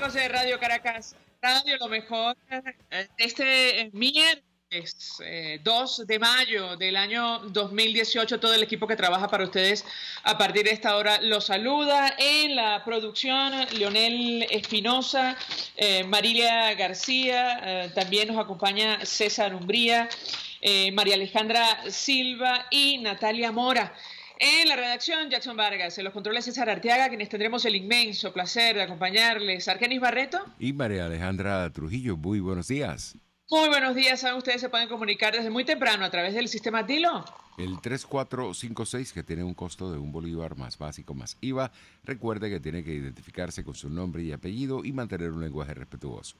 amigos de Radio Caracas Radio, lo mejor este miércoles 2 de mayo del año 2018, todo el equipo que trabaja para ustedes a partir de esta hora los saluda. En la producción, Leonel Espinosa, Marilia García, también nos acompaña César Umbría, María Alejandra Silva y Natalia Mora. En la redacción, Jackson Vargas, en los controles César Arteaga, quienes tendremos el inmenso placer de acompañarles, Argenis Barreto y María Alejandra Trujillo. Muy buenos días. Muy buenos días. Saben, ustedes se pueden comunicar desde muy temprano a través del sistema Dilo. El 3456, que tiene un costo de $1 más básico más IVA. Recuerde que tiene que identificarse con su nombre y apellido y mantener un lenguaje respetuoso.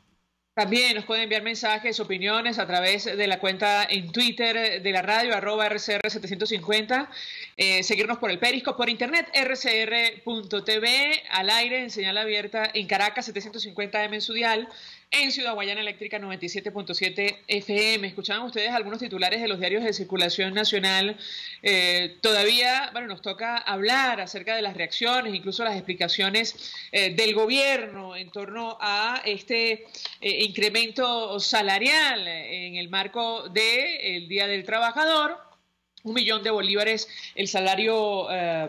También nos pueden enviar mensajes, opiniones a través de la cuenta en Twitter de la radio, @RCR750, seguirnos por el Periscope, por internet, rcr.tv, al aire, en señal abierta, en Caracas, 750M en su dial, en Ciudad Guayana Eléctrica, 97.7 FM. Escuchaban ustedes algunos titulares de los diarios de circulación nacional. Todavía, bueno, nos toca hablar acerca de las reacciones, incluso las explicaciones del gobierno en torno a este incremento salarial en el marco del Día del Trabajador. 1 millón de bolívares el salario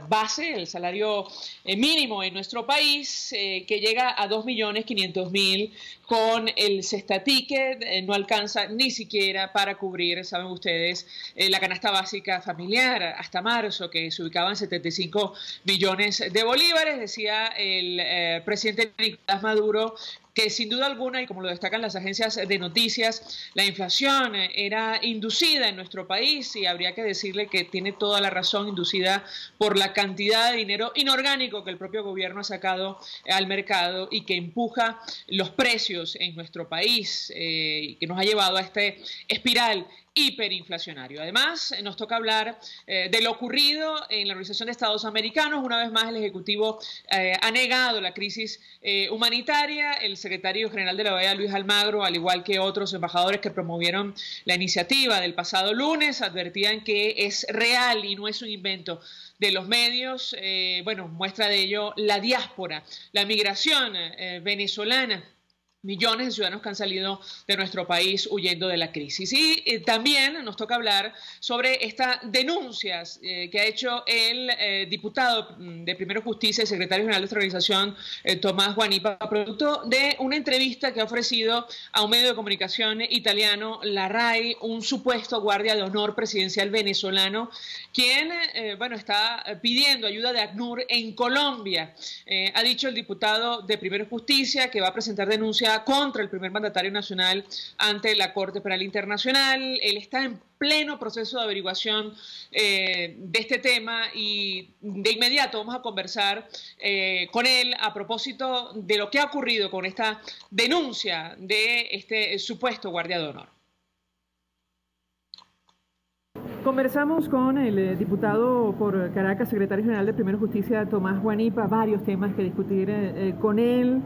base, el salario mínimo en nuestro país, que llega a 2.500.000 con el Cesta Ticket. No alcanza ni siquiera para cubrir, saben ustedes, la canasta básica familiar hasta marzo, que se ubicaba en 75 millones de bolívares. Decía el presidente Nicolás Maduro que sin duda alguna, y como lo destacan las agencias de noticias, la inflación era inducida en nuestro país, y habría que decirle que tiene toda la razón, inducida por la cantidad de dinero inorgánico que el propio gobierno ha sacado al mercado y que empuja los precios en nuestro país, y que nos ha llevado a este espiral hiperinflacionario. Además, nos toca hablar de lo ocurrido en la Organización de Estados Americanos. Una vez más, el Ejecutivo ha negado la crisis humanitaria. El secretario general de la OEA, Luis Almagro, al igual que otros embajadores que promovieron la iniciativa del pasado lunes, advertían que es real y no es un invento de los medios. Bueno, muestra de ello la diáspora, la migración venezolana. Millones de ciudadanos que han salido de nuestro país huyendo de la crisis. Y también nos toca hablar sobre estas denuncias que ha hecho el diputado de Primero Justicia y secretario general de esta organización, Tomás Guanipa, producto de una entrevista que ha ofrecido a un medio de comunicación italiano, la RAI, un supuesto guardia de honor presidencial venezolano, quien bueno, está pidiendo ayuda de ACNUR en Colombia. Ha dicho el diputado de Primero Justicia que va a presentar denuncia contra el primer mandatario nacional ante la Corte Penal Internacional. Él está en pleno proceso de averiguación de este tema, y de inmediato vamos a conversar con él a propósito de lo que ha ocurrido con esta denuncia de este supuesto guardia de honor. Conversamos con el diputado por Caracas, secretario general de Primero Justicia, Tomás Guanipa, varios temas que discutir con él.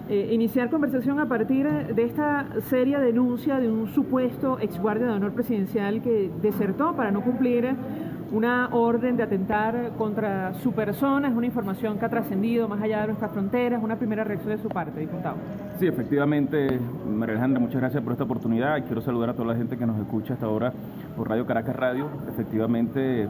Iniciar conversación a partir de esta seria denuncia de un supuesto exguardia de honor presidencial que desertó para no cumplir una orden de atentar contra su persona. Es una información que ha trascendido más allá de nuestras fronteras. Una primera reacción de su parte, diputado. Sí, efectivamente, María Alejandra, muchas gracias por esta oportunidad. Quiero saludar a toda la gente que nos escucha hasta ahora por Radio Caracas Radio. Efectivamente,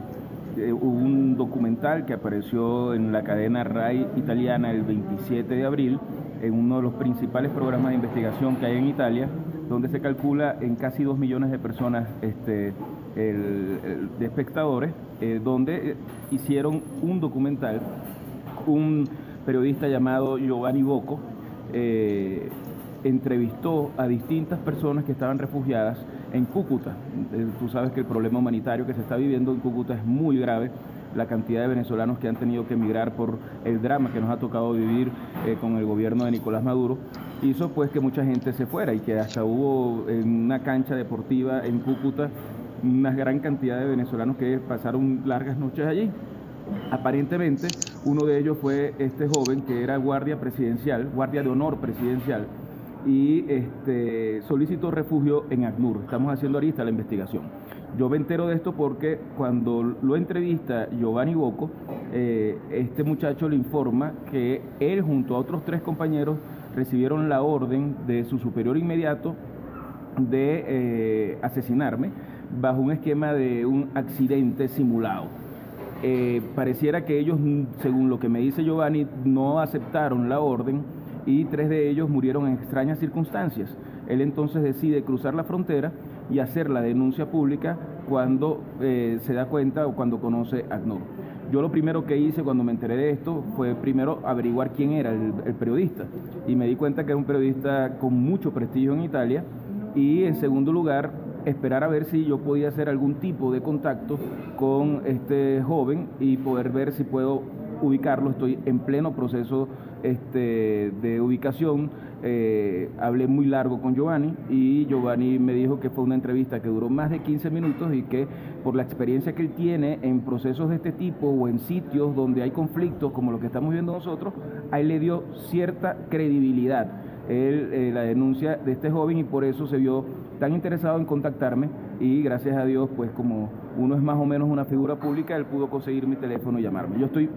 hubo un documental que apareció en la cadena RAI italiana el 27 de abril, en uno de los principales programas de investigación que hay en Italia, donde se calcula en casi 2 millones de personas de espectadores, donde hicieron un documental. Un periodista llamado Giovanni Bocco entrevistó a distintas personas que estaban refugiadas en Cúcuta. Tú sabes que el problema humanitario que se está viviendo en Cúcuta es muy grave. La cantidad de venezolanos que han tenido que emigrar por el drama que nos ha tocado vivir con el gobierno de Nicolás Maduro hizo pues que mucha gente se fuera, y que hasta hubo en una cancha deportiva en Cúcuta una gran cantidad de venezolanos que pasaron largas noches allí. Aparentemente uno de ellos fue este joven que era guardia presidencial, guardia de honor presidencial, y solicitó refugio en ACNUR. Estamos haciendo ahorita la investigación. Yo me entero de esto porque cuando lo entrevista Giovanni Bocco, este muchacho le informa que él junto a otros 3 compañeros recibieron la orden de su superior inmediato de asesinarme bajo un esquema de un accidente simulado. Pareciera que ellos, según lo que me dice Giovanni, no aceptaron la orden y 3 de ellos murieron en extrañas circunstancias. Él entonces decide cruzar la frontera y hacer la denuncia pública cuando se da cuenta o cuando conoce a ACNUR. Yo lo primero que hice cuando me enteré de esto fue primero averiguar quién era el periodista, y me di cuenta que era un periodista con mucho prestigio en Italia, y en segundo lugar esperar a ver si yo podía hacer algún tipo de contacto con este joven y poder ver si puedo ubicarlo. Estoy en pleno proceso de ubicación. Hablé muy largo con Giovanni y Giovanni me dijo que fue una entrevista que duró más de 15 minutos y que por la experiencia que él tiene en procesos de este tipo o en sitios donde hay conflictos como lo que estamos viendo nosotros, a él le dio cierta credibilidad la denuncia de este joven, y por eso se vio tan interesado en contactarme, y gracias a Dios, pues como uno es más o menos una figura pública, él pudo conseguir mi teléfono y llamarme. Yo estoy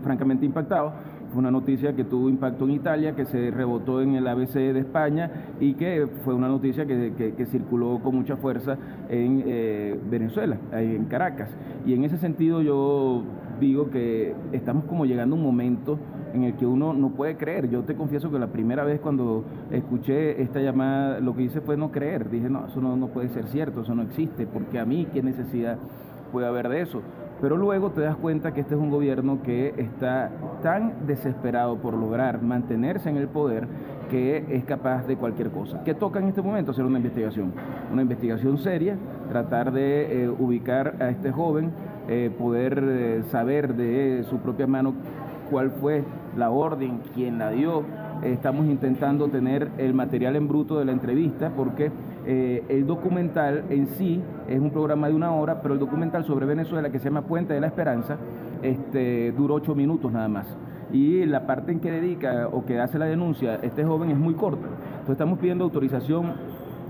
francamente impactado. Fue una noticia que tuvo impacto en Italia, que se rebotó en el ABC de España y que fue una noticia que circuló con mucha fuerza en Venezuela, en Caracas. Y en ese sentido yo digo que estamos como llegando a un momento en el que uno no puede creer. Yo te confieso que la primera vez cuando escuché esta llamada, lo que hice fue no creer. Dije, no, eso no puede ser cierto, eso no existe, porque a mí qué necesidad puede haber de eso. Pero luego te das cuenta que este es un gobierno que está tan desesperado por lograr mantenerse en el poder que es capaz de cualquier cosa. ¿Qué toca en este momento? Hacer una investigación seria, tratar de ubicar a este joven, poder saber de su propia mano cuál fue la orden, quién la dio. Estamos intentando tener el material en bruto de la entrevista, porque el documental en sí es un programa de 1 hora, pero el documental sobre Venezuela, que se llama Puente de la Esperanza, duró 8 minutos nada más. Y la parte en que dedica o que hace la denuncia este joven es muy corta. Entonces estamos pidiendo autorización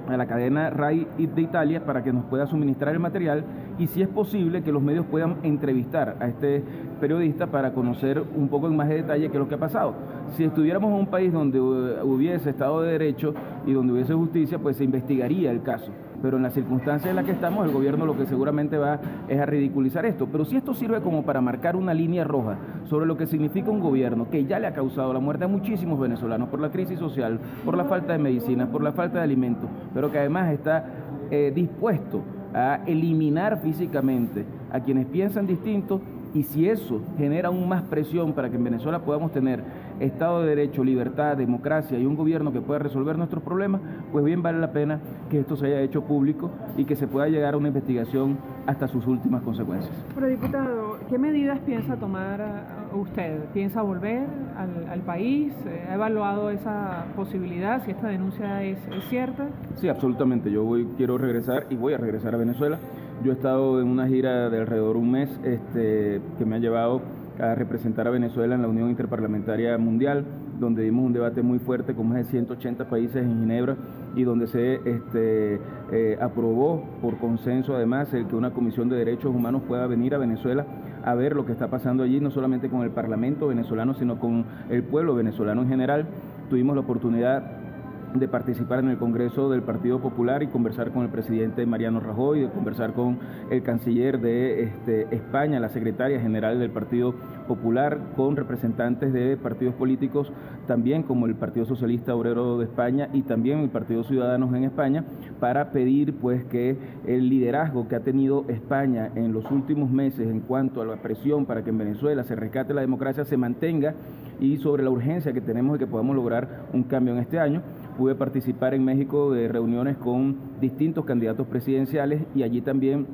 a la cadena RAI de Italia para que nos pueda suministrar el material, y si es posible que los medios puedan entrevistar a este periodista para conocer un poco en más de detalle qué es lo que ha pasado. Si estuviéramos en un país donde hubiese Estado de Derecho y donde hubiese justicia, pues se investigaría el caso. Pero en las circunstancias en las que estamos, el gobierno lo que seguramente va es a ridiculizar esto. Pero si esto sirve como para marcar una línea roja sobre lo que significa un gobierno que ya le ha causado la muerte a muchísimos venezolanos por la crisis social, por la falta de medicinas, por la falta de alimentos, pero que además está dispuesto a eliminar físicamente a quienes piensan distinto, y si eso genera aún más presión para que en Venezuela podamos tener Estado de Derecho, libertad, democracia y un gobierno que pueda resolver nuestros problemas, pues bien vale la pena que esto se haya hecho público y que se pueda llegar a una investigación hasta sus últimas consecuencias. Pero diputado, ¿qué medidas piensa tomar usted? ¿Piensa volver al país? ¿Ha evaluado esa posibilidad, si esta denuncia es cierta? Sí, absolutamente. Quiero regresar y voy a regresar a Venezuela. Yo he estado en una gira de alrededor de un mes que me ha llevado a representar a Venezuela en la Unión Interparlamentaria Mundial, donde dimos un debate muy fuerte con más de 180 países en Ginebra, y donde se aprobó por consenso además el que una Comisión de Derechos Humanos pueda venir a Venezuela a ver lo que está pasando allí, no solamente con el Parlamento venezolano, sino con el pueblo venezolano en general. Tuvimos la oportunidad de participar en el Congreso del Partido Popular y conversar con el presidente Mariano Rajoy, de conversar con el canciller de España, la secretaria general del Partido Popular, con representantes de partidos políticos también como el Partido Socialista Obrero de España y también el Partido Ciudadanos en España, para pedir pues que el liderazgo que ha tenido España en los últimos meses en cuanto a la presión para que en Venezuela se rescate la democracia se mantenga, y sobre la urgencia que tenemos de que podamos lograr un cambio en este año. Pude participar en México de reuniones con distintos candidatos presidenciales, y allí también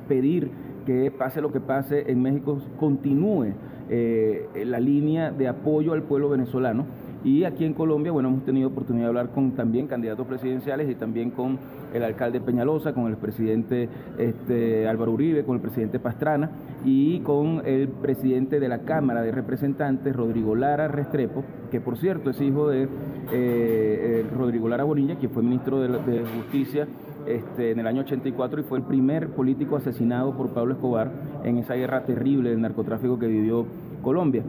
pedir que pase lo que pase en México continúe la línea de apoyo al pueblo venezolano. Y aquí en Colombia, bueno, hemos tenido oportunidad de hablar con también candidatos presidenciales y también con el alcalde Peñalosa, con el presidente Álvaro Uribe, con el presidente Pastrana y con el presidente de la Cámara de Representantes, Rodrigo Lara Restrepo, que por cierto es hijo de Rodrigo Lara Bonilla, quien fue ministro de Justicia en el año 84 y fue el primer político asesinado por Pablo Escobar en esa guerra terrible del narcotráfico que vivió Colombia.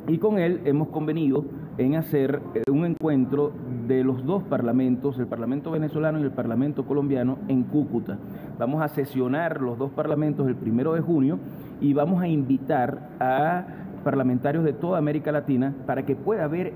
y con él hemos convenido en hacer un encuentro de los dos parlamentos, el Parlamento venezolano y el Parlamento colombiano, en Cúcuta. Vamos a sesionar los dos parlamentos el 1 de junio y vamos a invitar a parlamentarios de toda América Latina para que pueda ver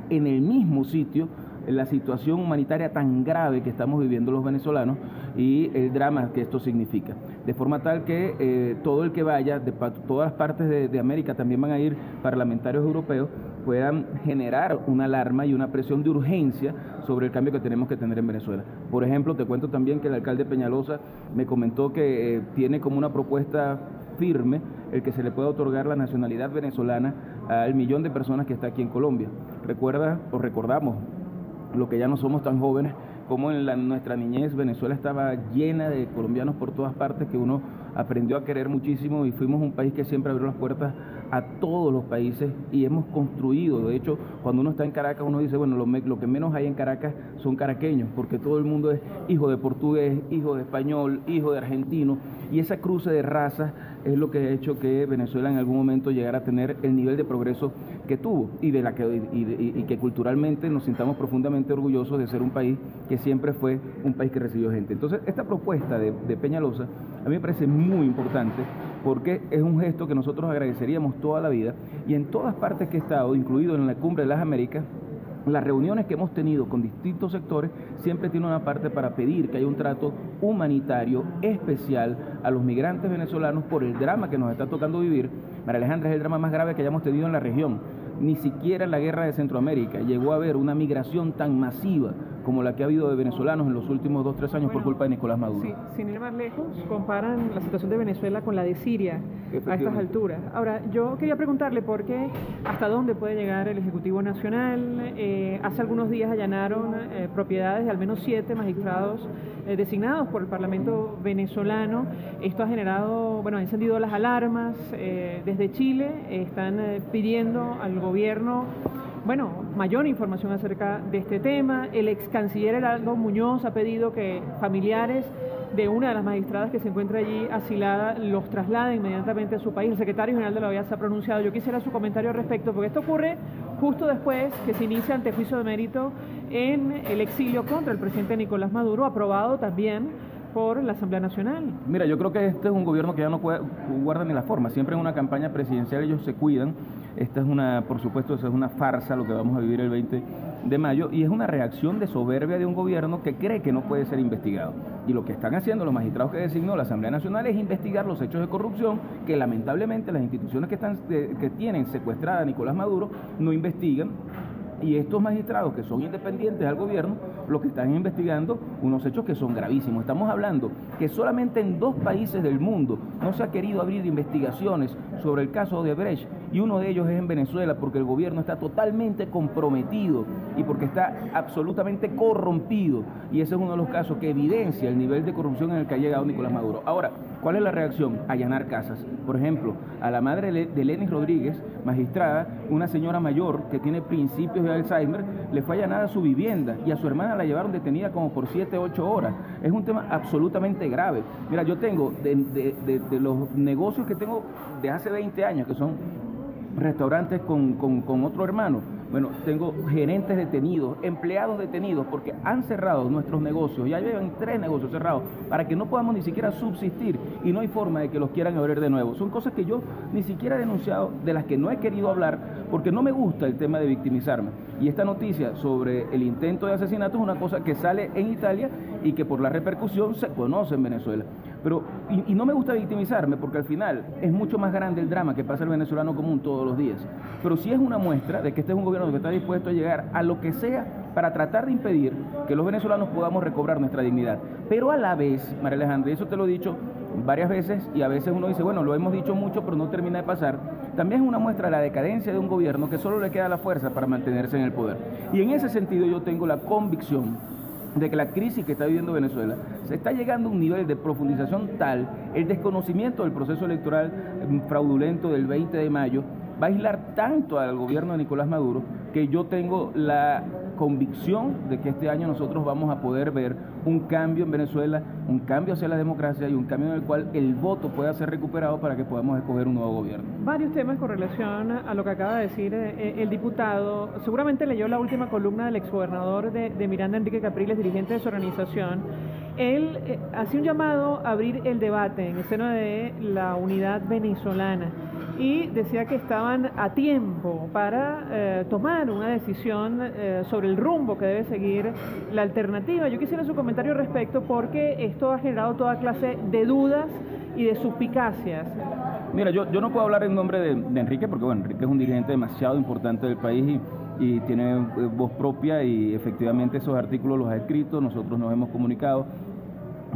en el mismo sitio la situación humanitaria tan grave que estamos viviendo los venezolanos y el drama que esto significa. De forma tal que todo el que vaya, de todas las partes de América, también van a ir parlamentarios europeos, puedan generar una alarma y una presión de urgencia sobre el cambio que tenemos que tener en Venezuela. Por ejemplo, te cuento también que el alcalde Peñalosa me comentó que tiene como una propuesta firme el que se le pueda otorgar la nacionalidad venezolana al 1.000.000 de personas que está aquí en Colombia. Recordamos lo que ya no somos tan jóvenes, como en nuestra niñez Venezuela estaba llena de colombianos por todas partes, que uno aprendió a querer muchísimo y fuimos un país que siempre abrió las puertas a todos los países y hemos construido. De hecho, cuando uno está en Caracas, uno dice, bueno, lo que menos hay en Caracas son caraqueños, porque todo el mundo es hijo de portugués, hijo de español, hijo de argentino, y esa cruce de razas es lo que ha hecho que Venezuela en algún momento llegara a tener el nivel de progreso que tuvo y que culturalmente nos sintamos profundamente orgullosos de ser un país que siempre fue un país que recibió gente. Entonces, esta propuesta de Peñalosa a mí me parece muy importante porque es un gesto que nosotros agradeceríamos toda la vida, y en todas partes que he estado, incluido en la Cumbre de las Américas, las reuniones que hemos tenido con distintos sectores siempre tiene una parte para pedir que haya un trato humanitario especial a los migrantes venezolanos por el drama que nos está tocando vivir. María Alejandra, es el drama más grave que hayamos tenido en la región. Ni siquiera en la guerra de Centroamérica llegó a haber una migración tan masiva como la que ha habido de venezolanos en los últimos 2-3 años por culpa de Nicolás Maduro. Sí, sin ir más lejos, comparan la situación de Venezuela con la de Siria a estas alturas. Ahora, yo quería preguntarle por qué, hasta dónde puede llegar el Ejecutivo Nacional. Hace algunos días allanaron propiedades de al menos 7 magistrados designados por el Parlamento venezolano. Esto ha generado, ha encendido las alarmas. Desde Chile están pidiendo al gobierno mayor información acerca de este tema. El ex canciller Heraldo Muñoz ha pedido que familiares de una de las magistradas que se encuentra allí asilada los trasladen inmediatamente a su país. El secretario general de la OEA se ha pronunciado. Yo quisiera su comentario al respecto, porque esto ocurre justo después que se inicia antejuicio de mérito en el exilio contra el presidente Nicolás Maduro, aprobado también por la Asamblea Nacional. Mira, yo creo que este es un gobierno que ya no guarda ni la forma. Siempre en una campaña presidencial ellos se cuidan. Esta es por supuesto, es una farsa lo que vamos a vivir el 20 de mayo, y es una reacción de soberbia de un gobierno que cree que no puede ser investigado. Y lo que están haciendo los magistrados que designó la Asamblea Nacional es investigar los hechos de corrupción que lamentablemente las instituciones que tienen secuestrada a Nicolás Maduro no investigan. Y estos magistrados que son independientes al gobierno, lo que están investigando unos hechos que son gravísimos. Estamos hablando que solamente en 2 países del mundo no se ha querido abrir investigaciones sobre el caso de Odebrecht, y uno de ellos es en Venezuela, porque el gobierno está totalmente comprometido y porque está absolutamente corrompido, y ese es uno de los casos que evidencia el nivel de corrupción en el que ha llegado Nicolás Maduro. Ahora, ¿cuál es la reacción? Allanar casas. Por ejemplo, a la madre de Lenny Rodríguez, magistrada, una señora mayor que tiene principios de Alzheimer, le fue allanada su vivienda, y a su hermana la llevaron detenida como por 7-8 horas. Es un tema absolutamente grave. Mira, yo tengo de los negocios que tengo de hace 20 años, que son restaurantes con otro hermano, tengo gerentes detenidos, empleados detenidos, porque han cerrado nuestros negocios. Ya llevan 3 negocios cerrados para que no podamos ni siquiera subsistir, y no hay forma de que los quieran abrir de nuevo. Son cosas que yo ni siquiera he denunciado, de las que no he querido hablar, porque no me gusta el tema de victimizarme. Y esta noticia sobre el intento de asesinato es una cosa que sale en Italia y que por la repercusión se conoce en Venezuela. Pero, y no me gusta victimizarme, porque al final es mucho más grande el drama que pasa el venezolano común todos los días. Pero sí es una muestra de que este es un gobierno que está dispuesto a llegar a lo que sea para tratar de impedir que los venezolanos podamos recobrar nuestra dignidad. Pero a la vez, María Alejandra, y eso te lo he dicho varias veces, y a veces uno dice, lo hemos dicho mucho, pero no termina de pasar, también es una muestra de la decadencia de un gobierno que solo le queda la fuerza para mantenerse en el poder. Y en ese sentido yo tengo la convicción de que la crisis que está viviendo Venezuela se está llegando a un nivel de profundización tal, el desconocimiento del proceso electoral fraudulento del 20 de mayo va a aislar tanto al gobierno de Nicolás Maduro, que yo tengo la convicción de que este año nosotros vamos a poder ver un cambio en Venezuela, un cambio hacia la democracia y un cambio en el cual el voto pueda ser recuperado para que podamos escoger un nuevo gobierno. Varios temas con relación a lo que acaba de decir el diputado. Seguramente leyó la última columna del exgobernador de Miranda, Enrique Capriles, dirigente de su organización. Él hacía un llamado a abrir el debate en el seno de la unidad venezolana y decía que estaban a tiempo para tomar una decisión sobre el rumbo que debe seguir la alternativa. Yo quisiera su comentario al respecto porque esto ha generado toda clase de dudas y de suspicacias. Mira, yo no puedo hablar en nombre de Enrique porque, bueno, Enrique es un dirigente demasiado importante del país y tiene voz propia y efectivamente esos artículos los ha escrito, nosotros nos hemos comunicado,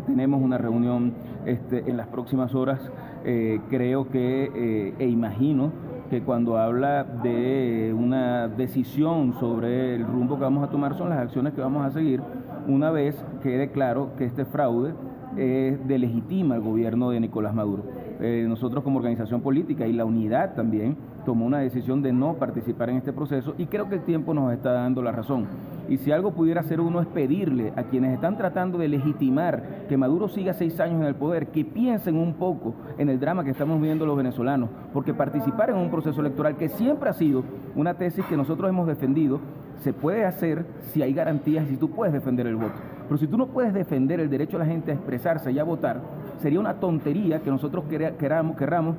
tenemos una reunión en las próximas horas, creo que e imagino que cuando habla de una decisión sobre el rumbo que vamos a tomar son las acciones que vamos a seguir una vez quede claro que este fraude delegitima el gobierno de Nicolás Maduro. Nosotros como organización política y la unidad también tomó una decisión de no participar en este proceso y creo que el tiempo nos está dando la razón. Y si algo pudiera hacer uno es pedirle a quienes están tratando de legitimar que Maduro siga 6 años en el poder, que piensen un poco en el drama que estamos viviendo los venezolanos, porque participar en un proceso electoral que siempre ha sido una tesis que nosotros hemos defendido, se puede hacer si hay garantías y si tú puedes defender el voto. Pero si tú no puedes defender el derecho de la gente a expresarse y a votar, sería una tontería que nosotros queramos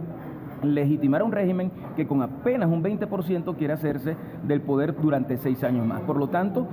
legitimar un régimen que con apenas un 20% quiere hacerse del poder durante 6 años más. Por lo tanto,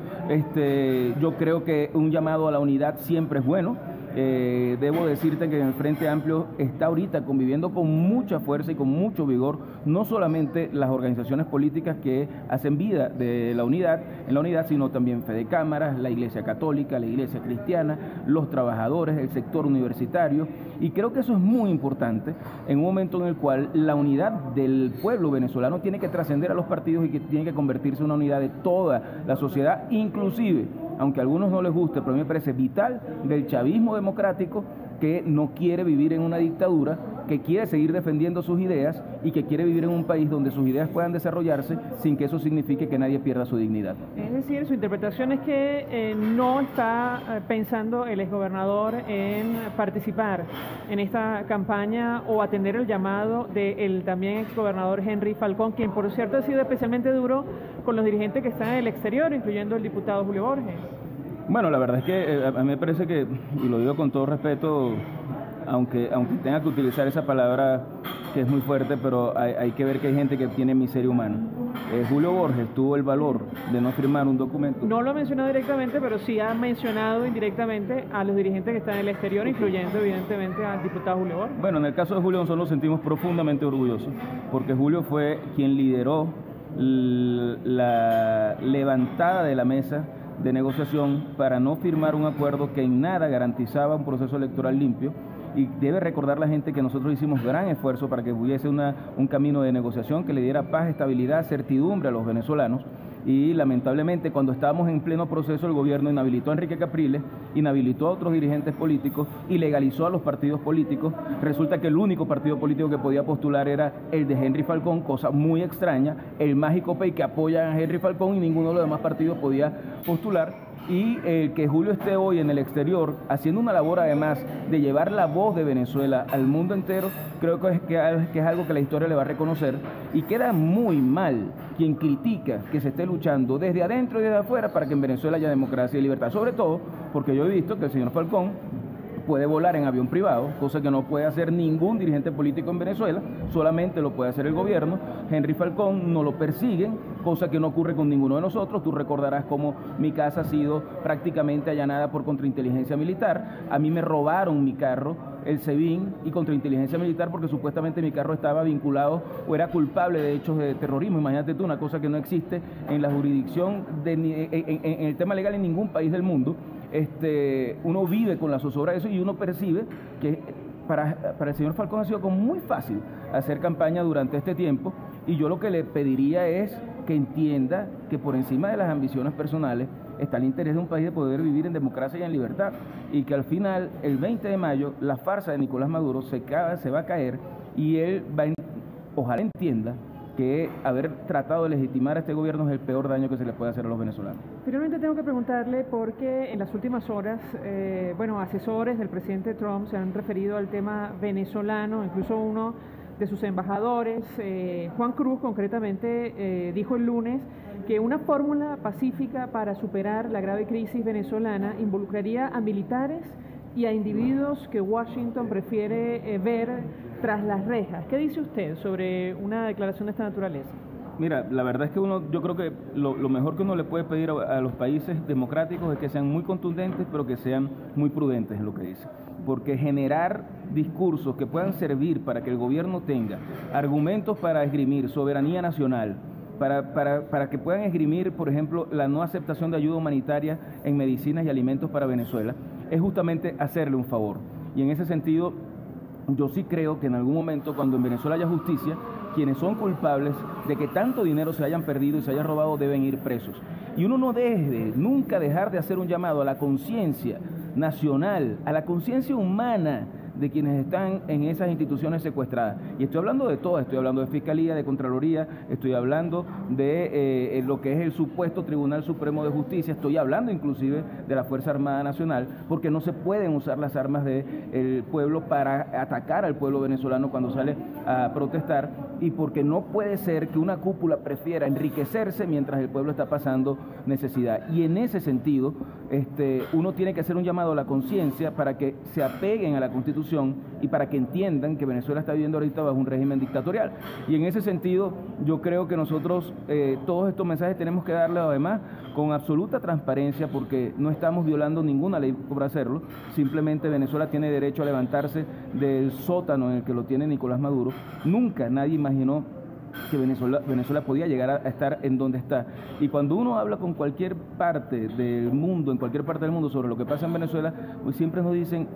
yo creo que un llamado a la unidad siempre es bueno. Debo decirte que en el Frente Amplio está ahorita conviviendo con mucha fuerza y con mucho vigor, no solamente las organizaciones políticas que hacen vida de la unidad, en la unidad, sino también Fede Cámaras, la Iglesia Católica, la Iglesia Cristiana, los trabajadores, el sector universitario, y creo que eso es muy importante en un momento en el cual la unidad del pueblo venezolano tiene que trascender a los partidos y que tiene que convertirse en una unidad de toda la sociedad, inclusive, aunque a algunos no les guste, pero a mí me parece vital, del chavismo democrático que no quiere vivir en una dictadura, que quiere seguir defendiendo sus ideas y que quiere vivir en un país donde sus ideas puedan desarrollarse sin que eso signifique que nadie pierda su dignidad. Es decir, su interpretación es que no está pensando el exgobernador en participar en esta campaña o atender el llamado del también exgobernador Henry Falcón, quien por cierto ha sido especialmente duro con los dirigentes que están en el exterior, incluyendo el diputado Julio Borges. Bueno, la verdad es que a mí me parece que, y lo digo con todo respeto, aunque tenga que utilizar esa palabra que es muy fuerte, pero hay que ver que hay gente que tiene miseria humana. Julio Borges tuvo el valor de no firmar un documento. No lo ha mencionado directamente, pero sí ha mencionado indirectamente a los dirigentes que están en el exterior, incluyendo evidentemente al diputado Julio Borges. Bueno, en el caso de Julio nosotros nos sentimos profundamente orgullosos, porque Julio fue quien lideró la levantada de la mesa de negociación para no firmar un acuerdo que en nada garantizaba un proceso electoral limpio, y debe recordar la gente que nosotros hicimos gran esfuerzo para que hubiese un camino de negociación que le diera paz, estabilidad, certidumbre a los venezolanos, y lamentablemente cuando estábamos en pleno proceso el gobierno inhabilitó a Enrique Capriles, inhabilitó a otros dirigentes políticos y legalizó a los partidos políticos. Resulta que el único partido político que podía postular era el de Henry Falcón, cosa muy extraña, el Mágico Pey, que apoya a Henry Falcón, y ninguno de los demás partidos podía postular. Y el que Julio esté hoy en el exterior haciendo una labor además de llevar la voz de Venezuela al mundo entero, creo que es algo que la historia le va a reconocer, y queda muy mal quien critica que se esté luchando desde adentro y desde afuera para que en Venezuela haya democracia y libertad, sobre todo porque yo he visto que el señor Falcón puede volar en avión privado, cosa que no puede hacer ningún dirigente político en Venezuela, solamente lo puede hacer el gobierno. Henry Falcón no lo persiguen, cosa que no ocurre con ninguno de nosotros. Tú recordarás cómo mi casa ha sido prácticamente allanada por contrainteligencia militar. A mí me robaron mi carro, el SEBIN, y contrainteligencia militar porque supuestamente mi carro estaba vinculado o era culpable de hechos de terrorismo. Imagínate tú, una cosa que no existe en la jurisdicción, en el tema legal en ningún país del mundo. Uno vive con la zozobra de eso y uno percibe que para el señor Falcón ha sido como muy fácil hacer campaña durante este tiempo, y yo lo que le pediría es que entienda que por encima de las ambiciones personales está el interés de un país de poder vivir en democracia y en libertad, y que al final, el 20 de mayo, la farsa de Nicolás Maduro se va a caer y él ojalá entienda que haber tratado de legitimar a este gobierno es el peor daño que se le puede hacer a los venezolanos. Finalmente tengo que preguntarle porque en las últimas horas, asesores del presidente Trump se han referido al tema venezolano, incluso uno de sus embajadores, Juan Cruz concretamente, dijo el lunes que una fórmula pacífica para superar la grave crisis venezolana involucraría a militares y a individuos que Washington prefiere ver tras las rejas. ¿Qué dice usted sobre una declaración de esta naturaleza? Mira, la verdad es que yo creo que lo mejor que uno le puede pedir a los países democráticos es que sean muy contundentes, pero que sean muy prudentes en lo que dicen. Porque generar discursos que puedan servir para que el gobierno tenga argumentos para esgrimir soberanía nacional, para que puedan esgrimir, por ejemplo, la no aceptación de ayuda humanitaria en medicinas y alimentos para Venezuela, es justamente hacerle un favor. Y en ese sentido, yo sí creo que en algún momento, cuando en Venezuela haya justicia, quienes son culpables de que tanto dinero se hayan perdido y se hayan robado deben ir presos. Y uno no debe nunca dejar de hacer un llamado a la conciencia nacional, a la conciencia humana de quienes están en esas instituciones secuestradas. Y estoy hablando de todas, estoy hablando de Fiscalía, de Contraloría, estoy hablando de lo que es el supuesto Tribunal Supremo de Justicia, estoy hablando inclusive de la Fuerza Armada Nacional, porque no se pueden usar las armas del pueblo para atacar al pueblo venezolano cuando sale a protestar, y porque no puede ser que una cúpula prefiera enriquecerse mientras el pueblo está pasando necesidad. Y en ese sentido, uno tiene que hacer un llamado a la conciencia para que se apeguen a la Constitución y para que entiendan que Venezuela está viviendo ahorita bajo un régimen dictatorial. Y en ese sentido, yo creo que nosotros todos estos mensajes tenemos que darles además con absoluta transparencia, porque no estamos violando ninguna ley por hacerlo. Simplemente Venezuela tiene derecho a levantarse del sótano en el que lo tiene Nicolás Maduro. Nunca nadie imaginó que Venezuela podía llegar a estar en donde está. Y cuando uno habla con cualquier parte del mundo, en cualquier parte del mundo, sobre lo que pasa en Venezuela, pues siempre nos dicen,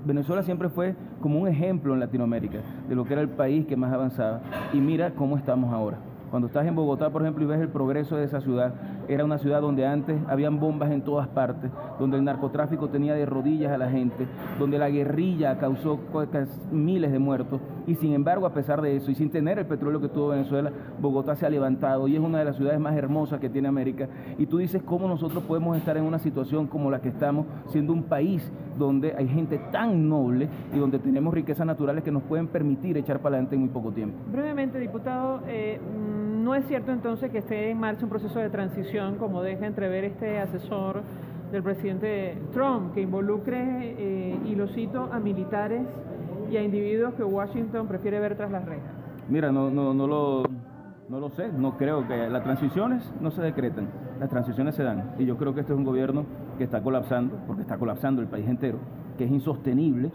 Venezuela siempre fue como un ejemplo en Latinoamérica de lo que era el país que más avanzaba. Y mira cómo estamos ahora. Cuando estás en Bogotá, por ejemplo, y ves el progreso de esa ciudad, era una ciudad donde antes habían bombas en todas partes, donde el narcotráfico tenía de rodillas a la gente, donde la guerrilla causó miles de muertos, y sin embargo, a pesar de eso, y sin tener el petróleo que tuvo Venezuela, Bogotá se ha levantado y es una de las ciudades más hermosas que tiene América. Y tú dices, ¿cómo nosotros podemos estar en una situación como la que estamos, siendo un país donde hay gente tan noble y donde tenemos riquezas naturales que nos pueden permitir echar para adelante en muy poco tiempo? Brevemente, diputado, ¿no es cierto entonces que esté en marcha un proceso de transición, como deja entrever este asesor del presidente Trump, que involucre, y lo cito, a militares y a individuos que Washington prefiere ver tras las rejas? Mira, no lo sé, no creo que las transiciones no se decretan, las transiciones se dan, y yo creo que este es un gobierno que está colapsando, porque está colapsando el país entero, que es insostenible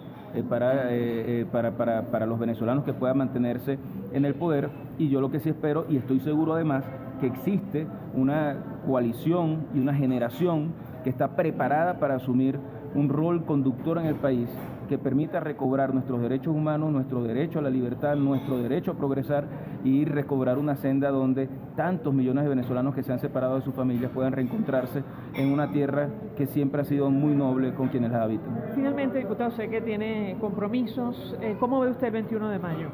para los venezolanos que puedan mantenerse en el poder. Y yo lo que sí espero, y estoy seguro además, que existe una coalición y una generación que está preparada para asumir un rol conductor en el país que permita recobrar nuestros derechos humanos, nuestro derecho a la libertad, nuestro derecho a progresar y recobrar una senda donde tantos millones de venezolanos que se han separado de sus familias puedan reencontrarse en una tierra que siempre ha sido muy noble con quienes la habitan. Finalmente, diputado, sé que tiene compromisos. ¿Cómo ve usted el 21 de mayo?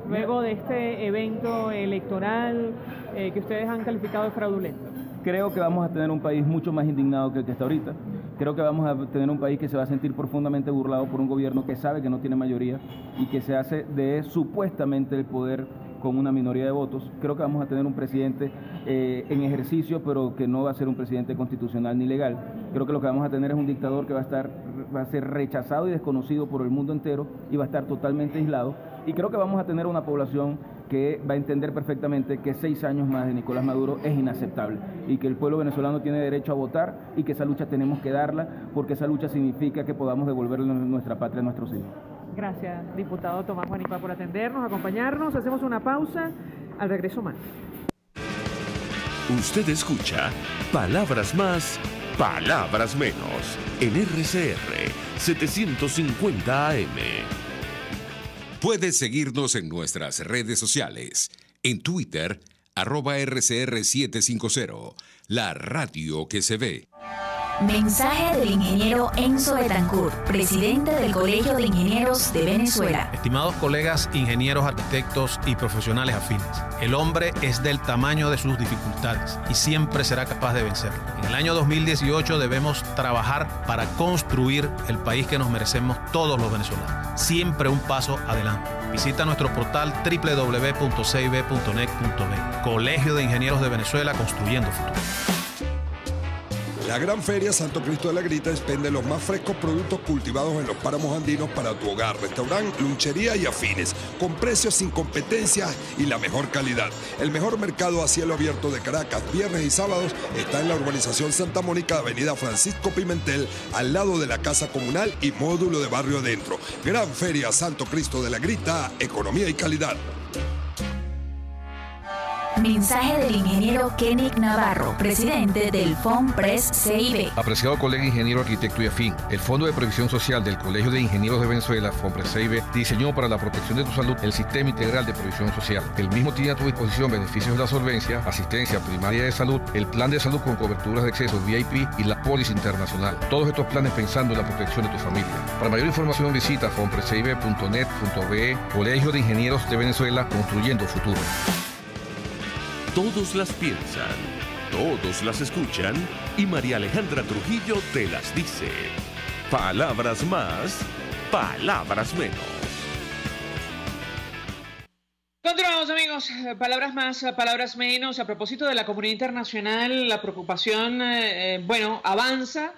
Luego de este evento electoral que ustedes han calificado de fraudulento. Creo que vamos a tener un país mucho más indignado que el que está ahorita. Creo que vamos a tener un país que se va a sentir profundamente burlado por un gobierno que sabe que no tiene mayoría y que se hace de supuestamente el poder con una minoría de votos. Creo que vamos a tener un presidente en ejercicio, pero que no va a ser un presidente constitucional ni legal. Creo que lo que vamos a tener es un dictador que va a ser rechazado y desconocido por el mundo entero y va a estar totalmente aislado. Y creo que vamos a tener una población que va a entender perfectamente que 6 años más de Nicolás Maduro es inaceptable y que el pueblo venezolano tiene derecho a votar y que esa lucha tenemos que darla, porque esa lucha significa que podamos devolverle nuestra patria a nuestros hijos. Gracias, diputado Tomás Guanipa, por atendernos, acompañarnos. Hacemos una pausa, al regreso más. Usted escucha Palabras Más, Palabras Menos en RCR 750 AM. Puedes seguirnos en nuestras redes sociales. En Twitter, @RCR750, la radio que se ve. Mensaje del ingeniero Enzo Betancourt, presidente del Colegio de Ingenieros de Venezuela. Estimados colegas ingenieros, arquitectos y profesionales afines, el hombre es del tamaño de sus dificultades y siempre será capaz de vencerlo. En el año 2018 debemos trabajar para construir el país que nos merecemos todos los venezolanos. Siempre un paso adelante. Visita nuestro portal www.cib.net.be. Colegio de Ingenieros de Venezuela, construyendo futuro. La Gran Feria Santo Cristo de la Grita expende los más frescos productos cultivados en los páramos andinos para tu hogar, restaurante, lunchería y afines, con precios sin competencia y la mejor calidad. El mejor mercado a cielo abierto de Caracas, viernes y sábados, está en la urbanización Santa Mónica, avenida Francisco Pimentel, al lado de la Casa Comunal y módulo de Barrio Adentro. Gran Feria Santo Cristo de la Grita, economía y calidad. Mensaje del ingeniero Kenick Navarro, presidente del FONPRES CIB. Apreciado colega ingeniero, arquitecto y afín, el Fondo de Previsión Social del Colegio de Ingenieros de Venezuela, FONPRES CIB, diseñó para la protección de tu salud el Sistema Integral de Previsión Social. El mismo tiene a tu disposición beneficios de la solvencia, asistencia primaria de salud, el plan de salud con coberturas de acceso VIP y la póliza internacional. Todos estos planes pensando en la protección de tu familia. Para mayor información visita fonprescib.net.be. Colegio de Ingenieros de Venezuela, construyendo futuro. Todos las piensan, todos las escuchan y María Alejandra Trujillo te las dice. Palabras más, palabras menos. Continuamos, amigos. Palabras más, palabras menos. A propósito de la comunidad internacional, la preocupación, avanza.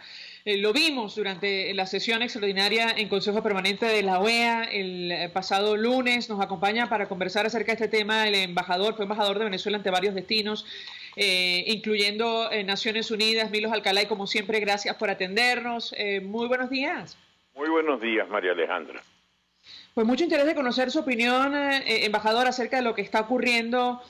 Lo vimos durante la sesión extraordinaria en Consejo Permanente de la OEA el pasado lunes. Nos acompaña para conversar acerca de este tema el embajador, fue embajador de Venezuela ante varios destinos, incluyendo Naciones Unidas, Milos Alcalá, y como siempre, gracias por atendernos. Muy buenos días. Muy buenos días, María Alejandra. Pues mucho interés de conocer su opinión, embajador, acerca de lo que está ocurriendo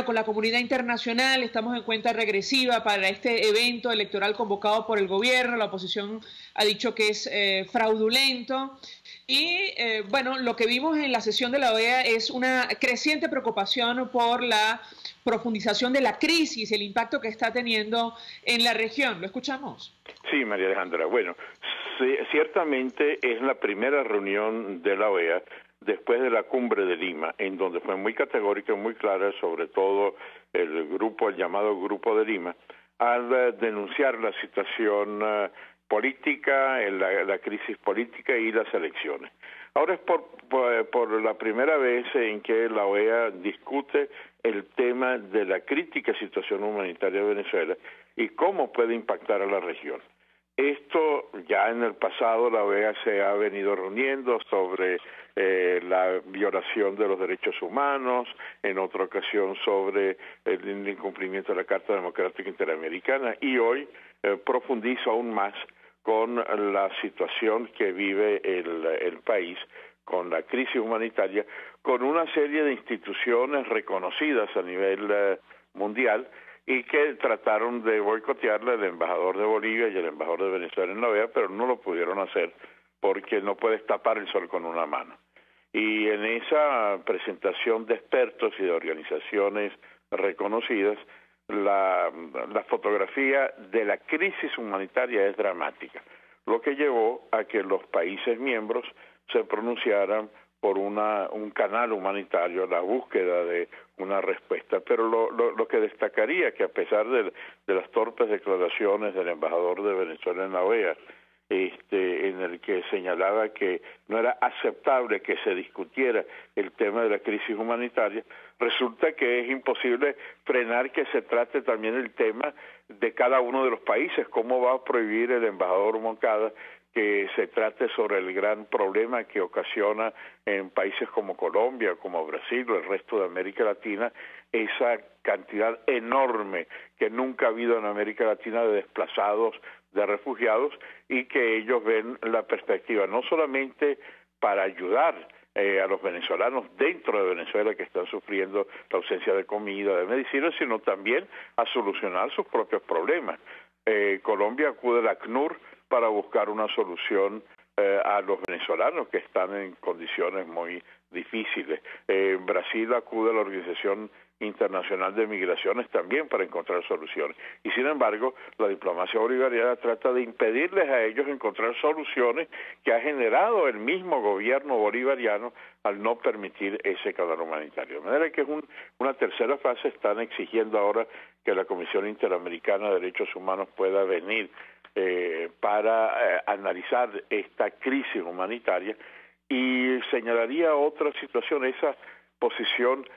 con la comunidad internacional. Estamos en cuenta regresiva para este evento electoral convocado por el gobierno. La oposición ha dicho que es fraudulento. Y lo que vimos en la sesión de la OEA es una creciente preocupación por la profundización de la crisis, el impacto que está teniendo en la región. ¿Lo escuchamos? Sí, María Alejandra. Bueno, ciertamente es la primera reunión de la OEA después de la cumbre de Lima, en donde fue muy categórica, muy clara, sobre todo el llamado Grupo de Lima, al denunciar la situación política, la crisis política y las elecciones. Ahora es por la primera vez en que la OEA discute el tema de la crítica situación humanitaria de Venezuela y cómo puede impactar a la región. Esto ya en el pasado la OEA se ha venido reuniendo sobre la violación de los derechos humanos, en otra ocasión sobre el incumplimiento de la Carta Democrática Interamericana, y hoy profundiza aún más con la situación que vive el país, con la crisis humanitaria, con una serie de instituciones reconocidas a nivel mundial y que trataron de boicotearla el embajador de Bolivia y el embajador de Venezuela en la OEA, pero no lo pudieron hacer porque no puedes tapar el sol con una mano. Y en esa presentación de expertos y de organizaciones reconocidas, la fotografía de la crisis humanitaria es dramática, lo que llevó a que los países miembros se pronunciaran por un canal humanitario, la búsqueda de una respuesta. Pero lo que destacaría, que a pesar de las torpes declaraciones del embajador de Venezuela en la OEA, en el que señalaba que no era aceptable que se discutiera el tema de la crisis humanitaria, resulta que es imposible frenar que se trate también el tema de cada uno de los países. ¿Cómo va a prohibir el embajador Moncada que se trate sobre el gran problema que ocasiona en países como Colombia, como Brasil o el resto de América Latina, esa cantidad enorme que nunca ha habido en América Latina de desplazados, de refugiados, y que ellos ven la perspectiva no solamente para ayudar a los venezolanos dentro de Venezuela que están sufriendo la ausencia de comida, de medicinas, sino también a solucionar sus propios problemas. Colombia acude al ACNUR para buscar una solución a los venezolanos que están en condiciones muy difíciles. Brasil acude a la Organización Internacional de Migraciones también para encontrar soluciones. Y sin embargo, la diplomacia bolivariana trata de impedirles a ellos encontrar soluciones que ha generado el mismo gobierno bolivariano al no permitir ese canal humanitario. De manera que es una tercera fase. Están exigiendo ahora que la Comisión Interamericana de Derechos Humanos pueda venir para analizar esta crisis humanitaria, y señalaría otra situación, esa posición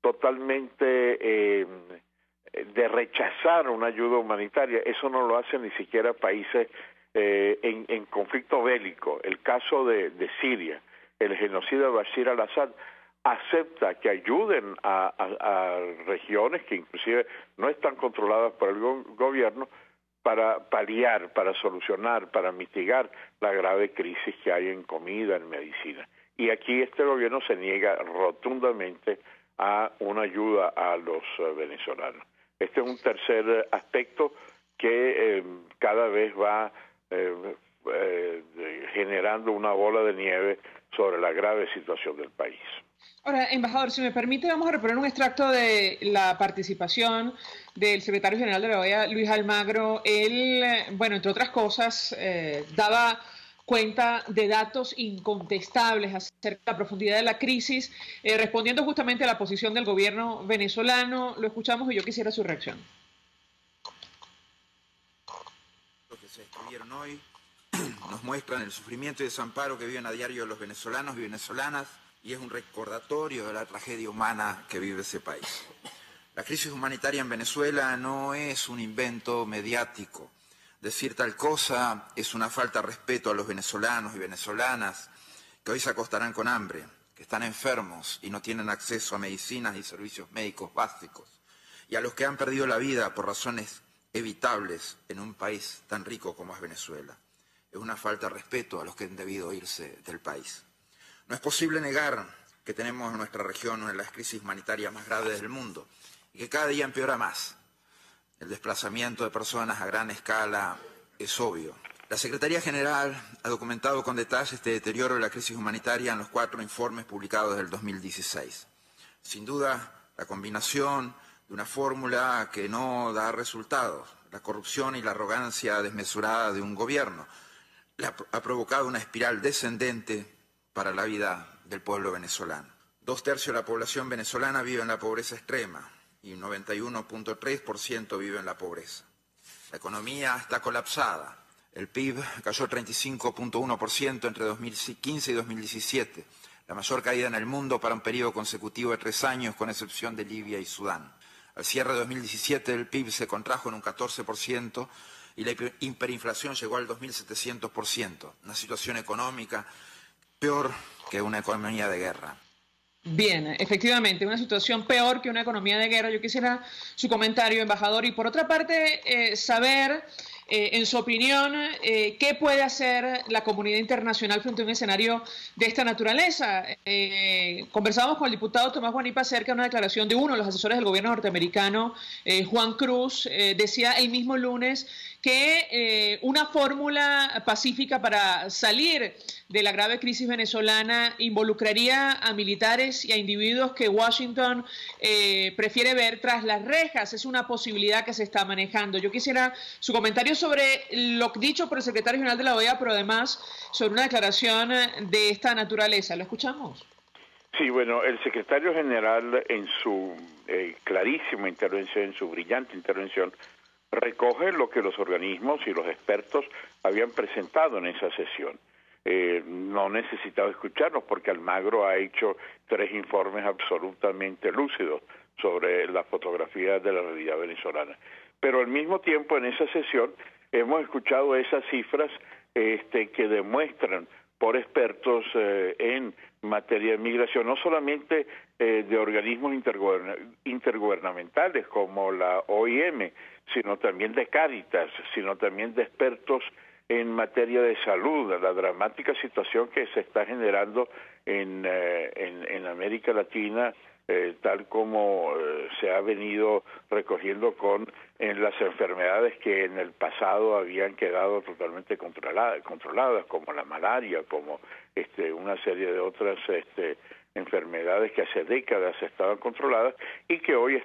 totalmente de rechazar una ayuda humanitaria. Eso no lo hacen ni siquiera países en conflicto bélico. El caso de Siria, el genocida Bashir al-Assad acepta que ayuden a regiones que inclusive no están controladas por el gobierno para paliar, para solucionar, para mitigar la grave crisis que hay en comida, en medicina. Y aquí este gobierno se niega rotundamente a una ayuda a los venezolanos. Este es un tercer aspecto que cada vez va generando una bola de nieve sobre la grave situación del país. Ahora, embajador, si me permite, vamos a reponer un extracto de la participación del secretario general de la OEA, Luis Almagro. Él, bueno, entre otras cosas, daba cuenta de datos incontestables acerca de la profundidad de la crisis, respondiendo justamente a la posición del gobierno venezolano. Lo escuchamos y yo quisiera su reacción. Lo que se escribieron hoy nos muestran el sufrimiento y desamparo que viven a diario los venezolanos y venezolanas, y es un recordatorio de la tragedia humana que vive ese país. La crisis humanitaria en Venezuela no es un invento mediático. Decir tal cosa es una falta de respeto a los venezolanos y venezolanas que hoy se acostarán con hambre, que están enfermos y no tienen acceso a medicinas y servicios médicos básicos, y a los que han perdido la vida por razones evitables en un país tan rico como es Venezuela. Es una falta de respeto a los que han debido irse del país. No es posible negar que tenemos en nuestra región una de las crisis humanitarias más graves del mundo y que cada día empeora más. El desplazamiento de personas a gran escala es obvio. La Secretaría General ha documentado con detalle este deterioro de la crisis humanitaria en los 4 informes publicados desde el 2016. Sin duda, la combinación de una fórmula que no da resultados, la corrupción y la arrogancia desmesurada de un gobierno, ha provocado una espiral descendente para la vida del pueblo venezolano. 2/3 de la población venezolana vive en la pobreza extrema y 91.3% vive en la pobreza. La economía está colapsada. El PIB cayó 35.1% entre 2015 y 2017, la mayor caída en el mundo para un periodo consecutivo de 3 años, con excepción de Libia y Sudán. Al cierre de 2017 el PIB se contrajo en un 14% y la hiperinflación llegó al 2.700%, una situación económica peor que una economía de guerra. Bien, efectivamente, una situación peor que una economía de guerra. Yo quisiera su comentario, embajador, y por otra parte, saber, en su opinión, qué puede hacer la comunidad internacional frente a un escenario de esta naturaleza. Conversábamos con el diputado Tomás Guanipa acerca de una declaración de uno de los asesores del gobierno norteamericano, Juan Cruz. Decía el mismo lunes que una fórmula pacífica para salir de la grave crisis venezolana involucraría a militares y a individuos que Washington prefiere ver tras las rejas. Es una posibilidad que se está manejando. Yo quisiera su comentario sobre lo dicho por el secretario general de la OEA, pero además sobre una declaración de esta naturaleza. ¿Lo escuchamos? Sí, bueno, el secretario general en su clarísima intervención, en su brillante intervención, recoge lo que los organismos y los expertos habían presentado en esa sesión. No necesitaba escucharnos porque Almagro ha hecho 3 informes absolutamente lúcidos sobre la fotografía de la realidad venezolana. Pero al mismo tiempo en esa sesión hemos escuchado esas cifras que demuestran por expertos en materia de migración, no solamente de organismos intergubernamentales como la OIM, sino también de Cáritas, sino también de expertos en materia de salud, la dramática situación que se está generando en América Latina, tal como se ha venido recogiendo en las enfermedades que en el pasado habían quedado totalmente controladas, como la malaria, como una serie de otras enfermedades que hace décadas estaban controladas y que hoy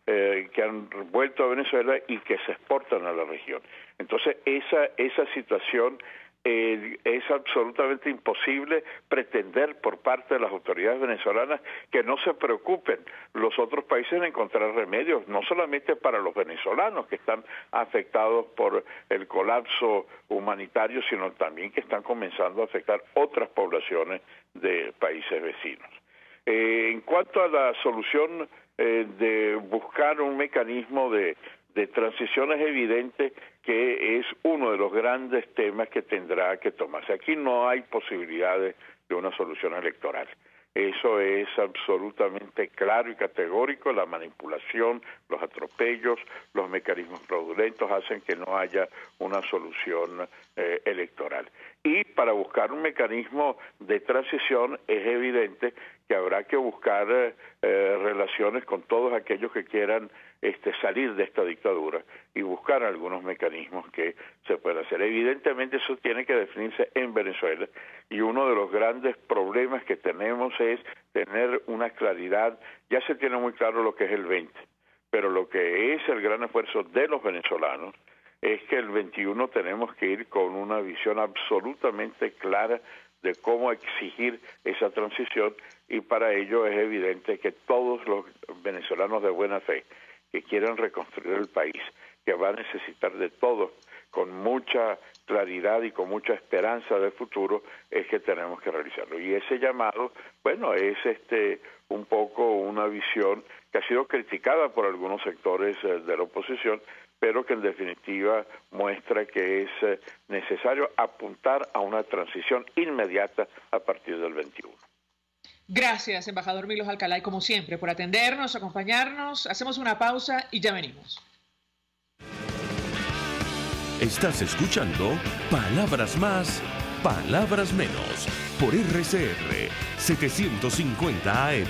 que han vuelto a Venezuela y que se exportan a la región. Entonces esa situación es absolutamente imposible pretender por parte de las autoridades venezolanas que no se preocupen los otros países en encontrar remedios, no solamente para los venezolanos que están afectados por el colapso humanitario, sino también que están comenzando a afectar otras poblaciones de países vecinos. En cuanto a la solución de buscar un mecanismo de transición, es evidente que es uno de los grandes temas que tendrá que tomarse. Aquí no hay posibilidades de una solución electoral. Eso es absolutamente claro y categórico. La manipulación, los atropellos, los mecanismos fraudulentos hacen que no haya una solución electoral. Y para buscar un mecanismo de transición es evidente que habrá que buscar relaciones con todos aquellos que quieran salir de esta dictadura y buscar algunos mecanismos que se puedan hacer. Evidentemente eso tiene que definirse en Venezuela y uno de los grandes problemas que tenemos es tener una claridad. Ya se tiene muy claro lo que es el 20, pero lo que es el gran esfuerzo de los venezolanos es que el 21 tenemos que ir con una visión absolutamente clara de cómo exigir esa transición, y para ello es evidente que todos los venezolanos de buena fe que quieran reconstruir el país, que va a necesitar de todos con mucha claridad y con mucha esperanza del futuro, es que tenemos que realizarlo. Y ese llamado, bueno, es un poco una visión que ha sido criticada por algunos sectores de la oposición, pero que en definitiva muestra que es necesario apuntar a una transición inmediata a partir del 21. Gracias, embajador Milos Alcalá, y como siempre, por atendernos, acompañarnos. Hacemos una pausa y ya venimos. Estás escuchando Palabras Más, Palabras Menos, por RCR 750 AM.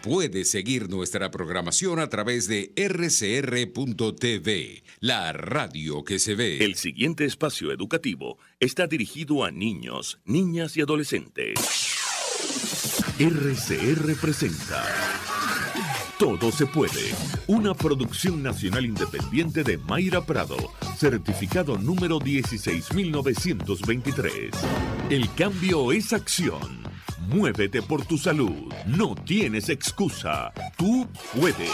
Puedes seguir nuestra programación a través de rcr.tv, la radio que se ve. El siguiente espacio educativo está dirigido a niños, niñas y adolescentes. RCR presenta Todo se puede, una producción nacional independiente de Mayra Prado, certificado número 16923. El cambio es acción. Muévete por tu salud. No tienes excusa. Tú puedes.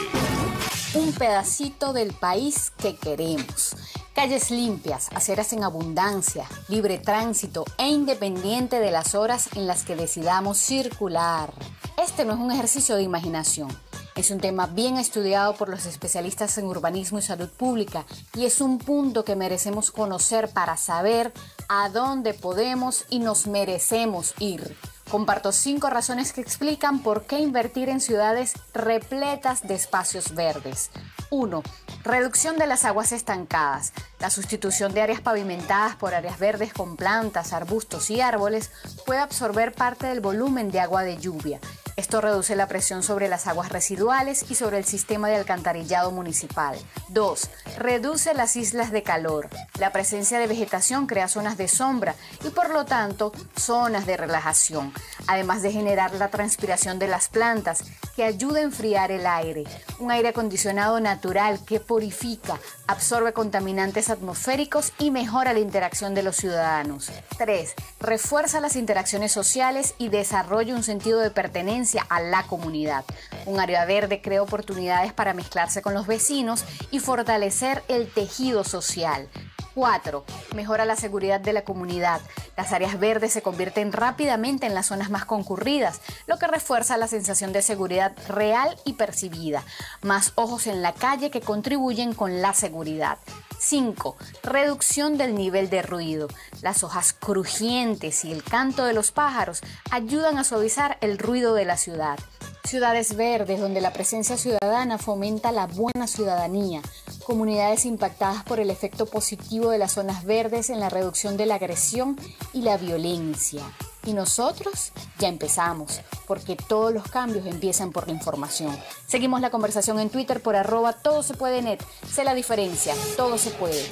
Un pedacito del país que queremos. Calles limpias, aceras en abundancia, libre tránsito e independiente de las horas en las que decidamos circular. Este no es un ejercicio de imaginación. Es un tema bien estudiado por los especialistas en urbanismo y salud pública y es un punto que merecemos conocer para saber a dónde podemos y nos merecemos ir. Comparto 5 razones que explican por qué invertir en ciudades repletas de espacios verdes. 1. Reducción de las aguas estancadas. La sustitución de áreas pavimentadas por áreas verdes con plantas, arbustos y árboles puede absorber parte del volumen de agua de lluvia. Esto reduce la presión sobre las aguas residuales y sobre el sistema de alcantarillado municipal. 2. Reduce las islas de calor. La presencia de vegetación crea zonas de sombra y por lo tanto zonas de relajación, además de generar la transpiración de las plantas que ayuda a enfriar el aire. Un aire acondicionado natural que purifica, absorbe contaminantes atmosféricos y mejora la interacción de los ciudadanos. 3. Refuerza las interacciones sociales y desarrolla un sentido de pertenencia a la comunidad. Un área verde crea oportunidades para mezclarse con los vecinos y fortalecer el tejido social. 4. Mejora la seguridad de la comunidad. Las áreas verdes se convierten rápidamente en las zonas más concurridas, lo que refuerza la sensación de seguridad real y percibida. Más ojos en la calle que contribuyen con la seguridad. 5. Reducción del nivel de ruido. Las hojas crujientes y el canto de los pájaros ayudan a suavizar el ruido de la ciudad. Ciudades verdes donde la presencia ciudadana fomenta la buena ciudadanía, comunidades impactadas por el efecto positivo de las zonas verdes en la reducción de la agresión y la violencia. Y nosotros ya empezamos, porque todos los cambios empiezan por la información. Seguimos la conversación en Twitter por @todosepuedenet. Sé la diferencia, todo se puede.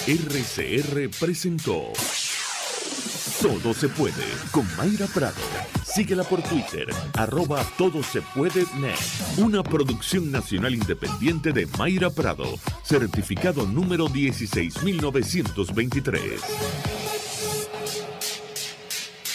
RCR presentó Todo se puede con Mayra Prado. Síguela por Twitter, @todosepuedenet. Una producción nacional independiente de Mayra Prado, certificado número 16923.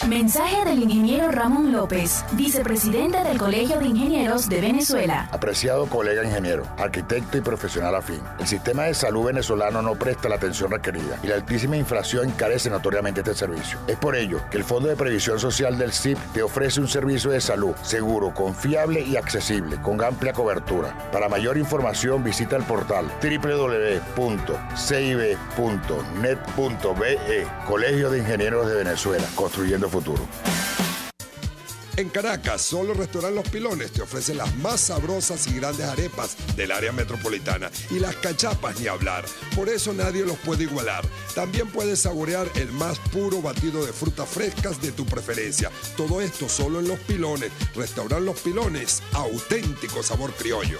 Mensaje del ingeniero Ramón López, vicepresidente del Colegio de Ingenieros de Venezuela. Apreciado colega ingeniero, arquitecto y profesional afín, el sistema de salud venezolano no presta la atención requerida y la altísima inflación encarece notoriamente este servicio. Es por ello que el Fondo de Previsión Social del CIP te ofrece un servicio de salud seguro, confiable y accesible, con amplia cobertura. Para mayor información visita el portal www.cib.net.be. Colegio de Ingenieros de Venezuela, construyendo futuro. En Caracas, solo el restaurante Los Pilones te ofrece las más sabrosas y grandes arepas del área metropolitana y las cachapas ni hablar. Por eso nadie los puede igualar. También puedes saborear el más puro batido de frutas frescas de tu preferencia. Todo esto solo en Los Pilones. Restaurante Los Pilones, auténtico sabor criollo.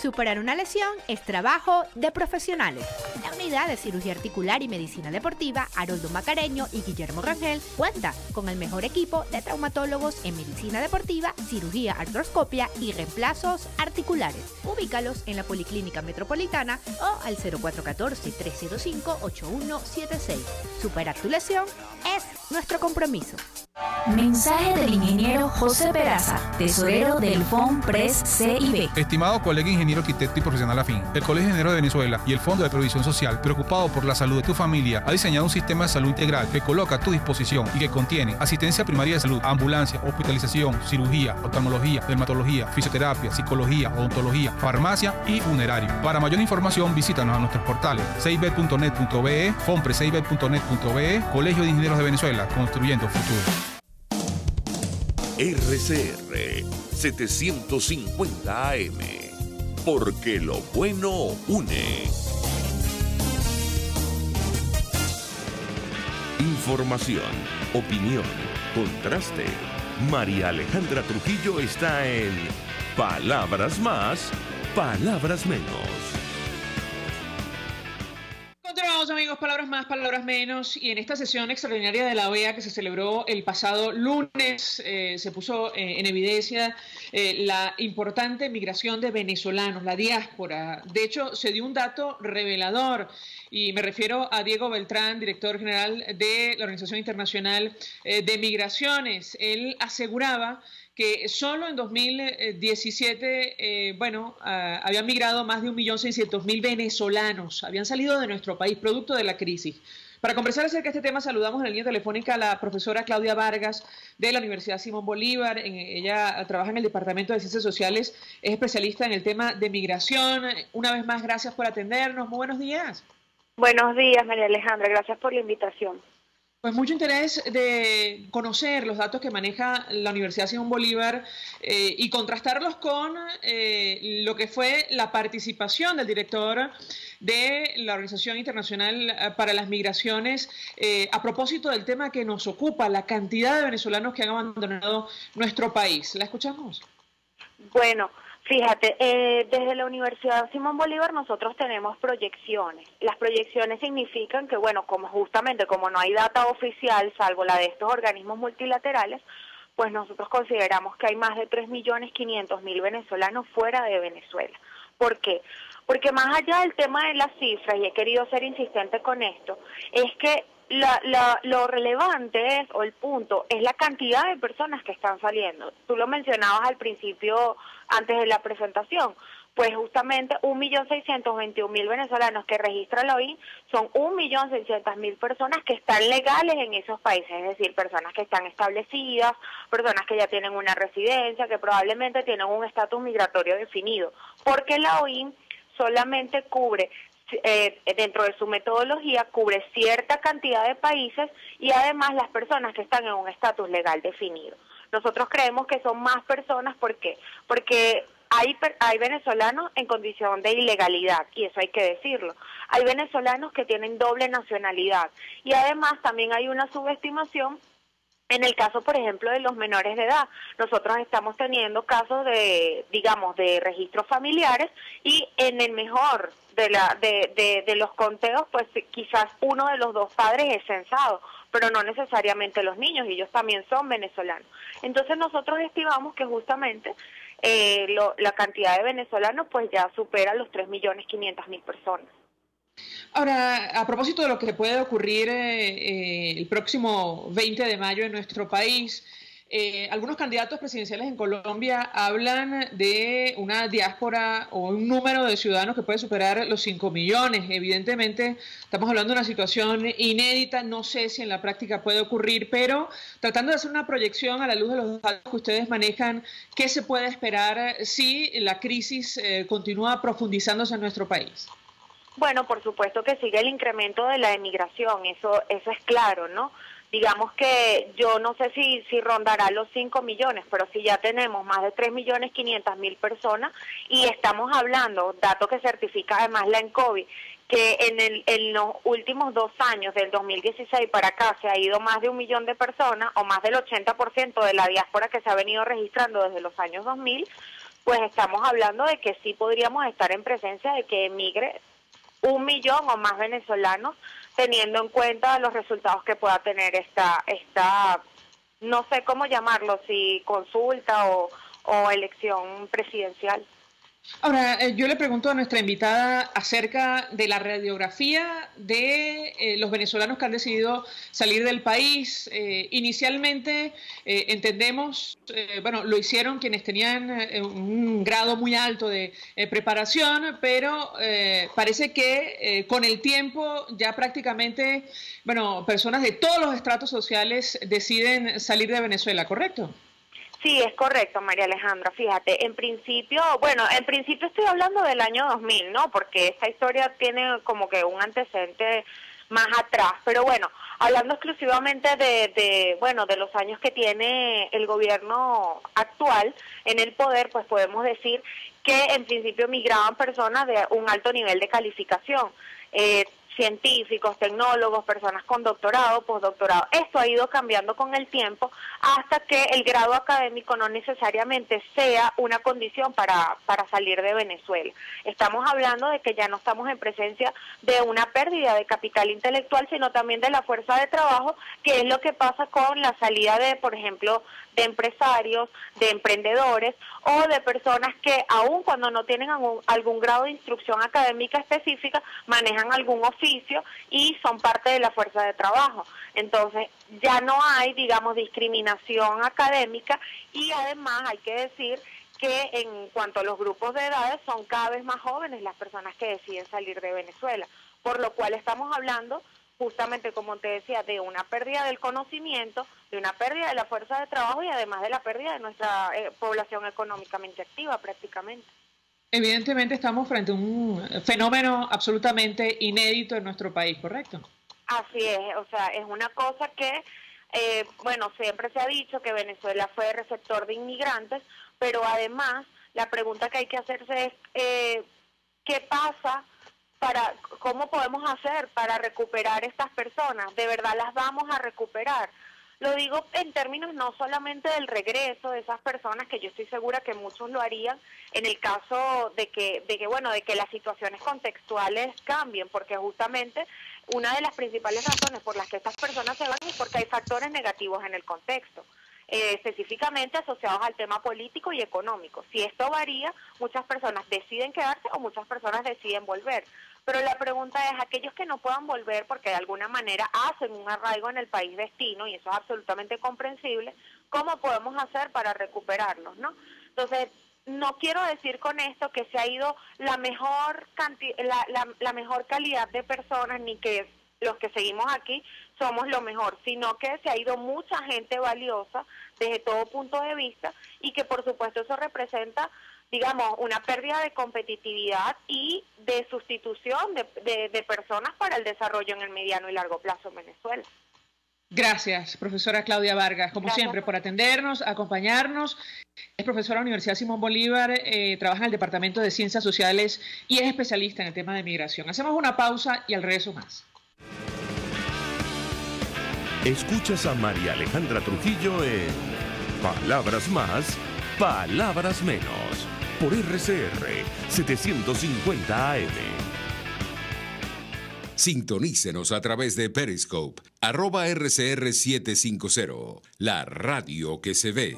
Superar una lesión es trabajo de profesionales. La unidad de cirugía articular y medicina deportiva Haroldo Macareño y Guillermo Rangel cuenta con el mejor equipo de traumatólogos en medicina deportiva, cirugía artroscopia y reemplazos articulares. Ubícalos en la Policlínica Metropolitana o al 0414-305-8176. Superar tu lesión es nuestro compromiso. Mensaje del ingeniero José Peraza, tesorero del FONPRES CIB. Estimado colega ingeniero, arquitecto y profesional afín, el Colegio de Ingenieros de Venezuela y el Fondo de Previsión Social, preocupado por la salud de tu familia, ha diseñado un sistema de salud integral que coloca a tu disposición y que contiene asistencia primaria de salud, ambulancia, hospitalización, cirugía, oftalmología, dermatología, fisioterapia, psicología, odontología, farmacia y funerario. Para mayor información, visítanos a nuestros portales cib.net.be, fonprescib.net.be, Colegio de Ingenieros de Venezuela, construyendo futuro. RCR 750 AM, porque lo bueno une. Información, opinión, contraste. María Alejandra Trujillo está en Palabras Más, Palabras Menos. Continuamos, amigos, palabras más, palabras menos, y en esta sesión extraordinaria de la OEA que se celebró el pasado lunes se puso en evidencia la importante migración de venezolanos, la diáspora. De hecho, se dio un dato revelador, y me refiero a Diego Beltrán, director general de la Organización Internacional de Migraciones. Él aseguraba que solo en 2017, habían migrado más de 1.600.000 venezolanos, habían salido de nuestro país producto de la crisis. Para conversar acerca de este tema, saludamos en la línea telefónica a la profesora Claudia Vargas de la Universidad Simón Bolívar. Ella trabaja en el Departamento de Ciencias Sociales, es especialista en el tema de migración. Una vez más, gracias por atendernos. Muy buenos días. Buenos días, María Alejandra. Gracias por la invitación. Pues mucho interés de conocer los datos que maneja la Universidad Simón Bolívar y contrastarlos con lo que fue la participación del director de la Organización Internacional para las Migraciones a propósito del tema que nos ocupa, la cantidad de venezolanos que han abandonado nuestro país. ¿La escuchamos? Bueno, fíjate, desde la Universidad Simón Bolívar nosotros tenemos proyecciones. Las proyecciones significan que, bueno, como no hay data oficial, salvo la de estos organismos multilaterales, pues nosotros consideramos que hay más de 3.500.000 venezolanos fuera de Venezuela. ¿Por qué? Porque más allá del tema de las cifras, y he querido ser insistente con esto, es que lo relevante o el punto es la cantidad de personas que están saliendo. Tú lo mencionabas al principio, antes de la presentación, pues justamente 1.621.000 venezolanos que registra la OIM son 1.600.000 personas que están legales en esos países, es decir, personas que están establecidas, personas que ya tienen una residencia, que probablemente tienen un estatus migratorio definido, porque la OIM solamente cubre dentro de su metodología, cubre cierta cantidad de países y además las personas que están en un estatus legal definido. Nosotros creemos que son más personas, ¿por qué? Porque hay venezolanos en condición de ilegalidad, y eso hay que decirlo. Hay venezolanos que tienen doble nacionalidad, y además también hay una subestimación en el caso, por ejemplo, de los menores de edad. Nosotros estamos teniendo casos de, digamos, de registros familiares, y en el mejor de los conteos, pues quizás uno de los dos padres es censado, pero no necesariamente los niños, y ellos también son venezolanos. Entonces nosotros estimamos que justamente la cantidad de venezolanos pues ya supera los 3.500.000 personas. Ahora, a propósito de lo que puede ocurrir el próximo 20 de mayo en nuestro país, algunos candidatos presidenciales en Colombia hablan de una diáspora o un número de ciudadanos que puede superar los 5 millones. Evidentemente, estamos hablando de una situación inédita, no sé si en la práctica puede ocurrir, pero tratando de hacer una proyección a la luz de los datos que ustedes manejan, ¿qué se puede esperar si la crisis continúa profundizándose en nuestro país? Bueno, por supuesto que sigue el incremento de la emigración, eso es claro, ¿no? Digamos que yo no sé si rondará los 5 millones, pero si ya tenemos más de 3.500.000 personas, y estamos hablando, dato que certifica además la ENCOVI, que en los últimos 2 años, del 2016 para acá, se ha ido más de 1 millón de personas, o más del 80% de la diáspora que se ha venido registrando desde los años 2000, pues estamos hablando de que sí podríamos estar en presencia de que emigre 1 millón o más venezolanos, teniendo en cuenta los resultados que pueda tener esta no sé cómo llamarlo, si consulta o elección presidencial. Ahora, yo le pregunto a nuestra invitada acerca de la radiografía de los venezolanos que han decidido salir del país. Inicialmente, entendemos, bueno, lo hicieron quienes tenían un grado muy alto de preparación, pero parece que con el tiempo ya prácticamente, bueno, personas de todos los estratos sociales deciden salir de Venezuela, ¿correcto? Sí, es correcto, María Alejandra. Fíjate, en principio estoy hablando del año 2000, ¿no? Porque esta historia tiene como que un antecedente más atrás. Pero bueno, hablando exclusivamente de los años que tiene el gobierno actual en el poder, pues podemos decir que en principio migraban personas de un alto nivel de calificación. Científicos, tecnólogos, personas con doctorado, postdoctorado. Esto ha ido cambiando con el tiempo hasta que el grado académico no necesariamente sea una condición para salir de Venezuela. Estamos hablando de que ya no estamos en presencia de una pérdida de capital intelectual, sino también de la fuerza de trabajo, que es lo que pasa con la salida de, por ejemplo, de empresarios, de emprendedores o de personas que aun cuando no tienen algún grado de instrucción académica específica, manejan algún oficio y son parte de la fuerza de trabajo. Entonces ya no hay, digamos, discriminación académica, y además hay que decir que en cuanto a los grupos de edades son cada vez más jóvenes las personas que deciden salir de Venezuela, por lo cual estamos hablando justamente, como te decía, de una pérdida del conocimiento, de una pérdida de la fuerza de trabajo y además de la pérdida de nuestra población económicamente activa prácticamente. Evidentemente estamos frente a un fenómeno absolutamente inédito en nuestro país, ¿correcto? Así es, o sea, es una cosa que, siempre se ha dicho que Venezuela fue receptor de inmigrantes, pero además la pregunta que hay que hacerse es, ¿qué pasa? ¿Cómo podemos hacer para recuperar estas personas? ¿De verdad las vamos a recuperar? Lo digo en términos no solamente del regreso de esas personas, que yo estoy segura que muchos lo harían en el caso de que las situaciones contextuales cambien, porque justamente una de las principales razones por las que estas personas se van es porque hay factores negativos en el contexto, específicamente asociados al tema político y económico. Si esto varía, muchas personas deciden quedarse o muchas personas deciden volver. Pero la pregunta es, aquellos que no puedan volver porque de alguna manera hacen un arraigo en el país destino, y eso es absolutamente comprensible, ¿cómo podemos hacer para recuperarlos, no? Entonces, no quiero decir con esto que se ha ido la mejor calidad de personas, ni que los que seguimos aquí somos lo mejor, sino que se ha ido mucha gente valiosa desde todo punto de vista, y que por supuesto eso representa, digamos, una pérdida de competitividad y de sustitución de personas para el desarrollo en el mediano y largo plazo en Venezuela. Gracias, profesora Claudia Vargas, como siempre, por atendernos, acompañarnos. Es profesora de la Universidad Simón Bolívar, trabaja en el Departamento de Ciencias Sociales y es especialista en el tema de migración. Hacemos una pausa y al regreso más. Escuchas a María Alejandra Trujillo en Palabras Más, Palabras Menos, por RCR 750 AM. Sintonícenos a través de Periscope, @RCR750, la radio que se ve.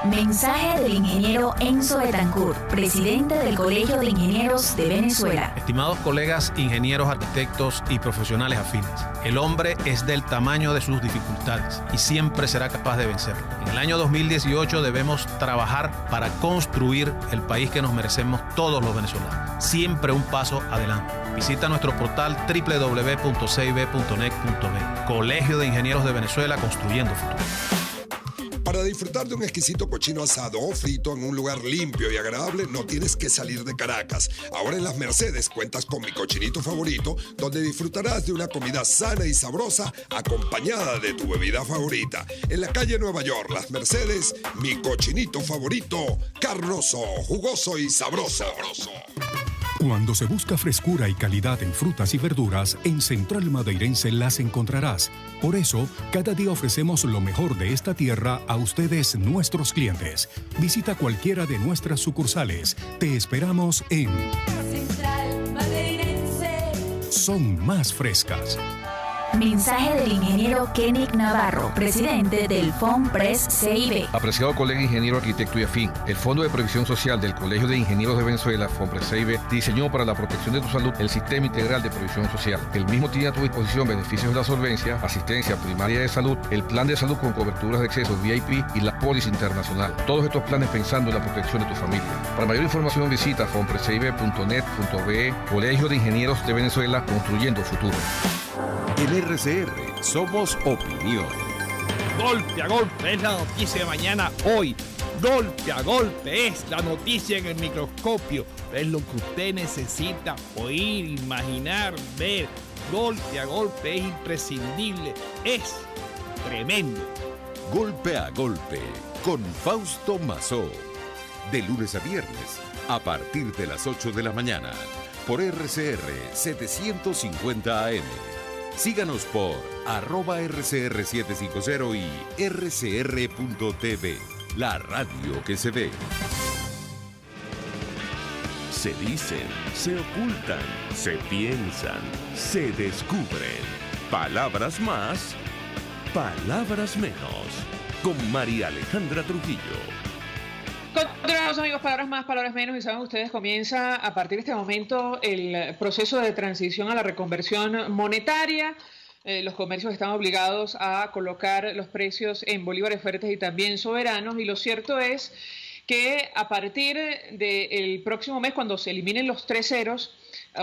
Mensaje del ingeniero Enzo Betancourt, presidente del Colegio de Ingenieros de Venezuela. Estimados colegas, ingenieros, arquitectos y profesionales afines, el hombre es del tamaño de sus dificultades y siempre será capaz de vencerlo. En el año 2018 debemos trabajar para construir el país que nos merecemos todos los venezolanos. Siempre un paso adelante. Visita nuestro portal www.cib.net.be. Colegio de Ingenieros de Venezuela, construyendo futuro. Para disfrutar de un exquisito cochino asado o frito en un lugar limpio y agradable, no tienes que salir de Caracas. Ahora en Las Mercedes cuentas con Mi Cochinito Favorito, donde disfrutarás de una comida sana y sabrosa acompañada de tu bebida favorita. En la calle Nueva York, Las Mercedes, Mi Cochinito Favorito, carnoso, jugoso y sabroso. Cuando se busca frescura y calidad en frutas y verduras, en Central Madeirense las encontrarás. Por eso, cada día ofrecemos lo mejor de esta tierra a ustedes, nuestros clientes. Visita cualquiera de nuestras sucursales. Te esperamos en Central Madeirense. Son más frescas. Mensaje del ingeniero Kenick Navarro, presidente del FONPRES CIB. Apreciado colega ingeniero, arquitecto y afín, el Fondo de Previsión Social del Colegio de Ingenieros de Venezuela, FONPRES CIB, diseñó para la protección de tu salud el Sistema Integral de Previsión Social. El mismo tiene a tu disposición beneficios de la solvencia, asistencia primaria de salud, el plan de salud con coberturas de acceso VIP y la póliza internacional. Todos estos planes pensando en la protección de tu familia. Para mayor información visita fonprescibe.net.be. Colegio de Ingenieros de Venezuela, construyendo futuro. En RCR somos opinión. Golpe a golpe es la noticia de mañana hoy. Golpe a golpe es la noticia en el microscopio. Es lo que usted necesita oír, imaginar, ver. Golpe a golpe es imprescindible. Es tremendo. Golpe a golpe con Fausto Mazó. De lunes a viernes a partir de las 8 de la mañana por RCR 750 AM. Síganos por @RCR750 y rcr.tv, la radio que se ve. Se dicen, se ocultan, se piensan, se descubren. Palabras más, palabras menos. Con María Alejandra Trujillo. Continuamos, amigos, palabras más, palabras menos, y saben ustedes, comienza a partir de este momento el proceso de transición a la reconversión monetaria. Los comercios están obligados a colocar los precios en bolívares fuertes y también soberanos, y lo cierto es que a partir del próximo mes, cuando se eliminen los 3 ceros,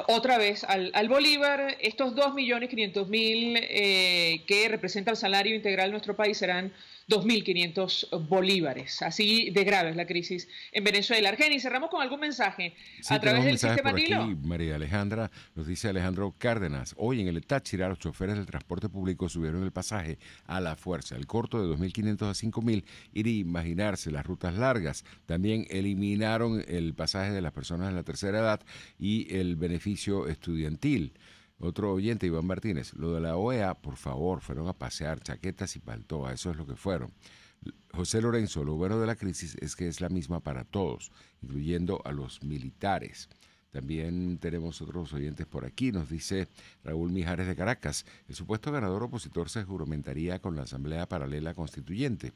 otra vez al bolívar, estos 2.500.000 que representa el salario integral de nuestro país serán 2.500 bolívares. Así de grave es la crisis en Venezuela. Argeni, cerramos con algún mensaje a través del sistema Nilo. Aquí, María Alejandra, nos dice Alejandro Cárdenas: hoy en el Táchira los choferes del transporte público subieron el pasaje a la fuerza. El corto de 2.500 a 5.000, ir y imaginarse las rutas largas. También eliminaron el pasaje de las personas de la tercera edad y el beneficio estudiantil. Otro oyente, Iván Martínez: lo de la OEA, por favor, fueron a pasear chaquetas y paltoa, eso es lo que fueron. José Lorenzo: lo bueno de la crisis es que es la misma para todos, incluyendo a los militares. También tenemos otros oyentes por aquí. Nos dice Raúl Mijares de Caracas: el supuesto ganador opositor se juramentaría con la Asamblea Paralela Constituyente.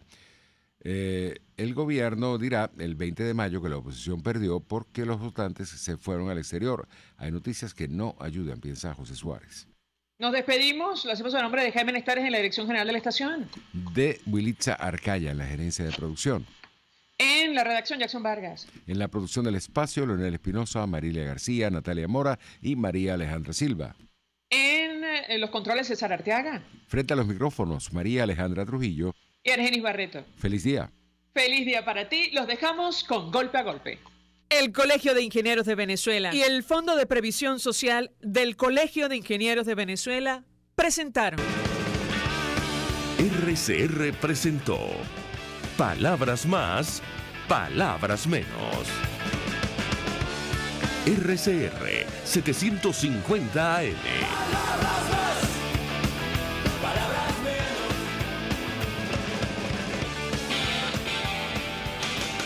El gobierno dirá el 20 de mayo que la oposición perdió porque los votantes se fueron al exterior. Hay noticias que no ayudan, piensa José Suárez. Nos despedimos, lo hacemos a nombre de Jaime Nestares en la dirección general de la estación. De Wilitza Arcaya en la gerencia de producción. En la redacción, Jackson Vargas. En la producción del espacio, Leonel Espinosa, Marilia García, Natalia Mora y María Alejandra Silva. En los controles, César Arteaga. Frente a los micrófonos, María Alejandra Trujillo y Argenis Barreto. Feliz día. Feliz día para ti. Los dejamos con Golpe a Golpe. El Colegio de Ingenieros de Venezuela y el Fondo de Previsión Social del Colegio de Ingenieros de Venezuela presentaron RCR presentó Palabras Más, Palabras Menos. RCR 750 AM.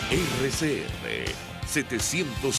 RCR 750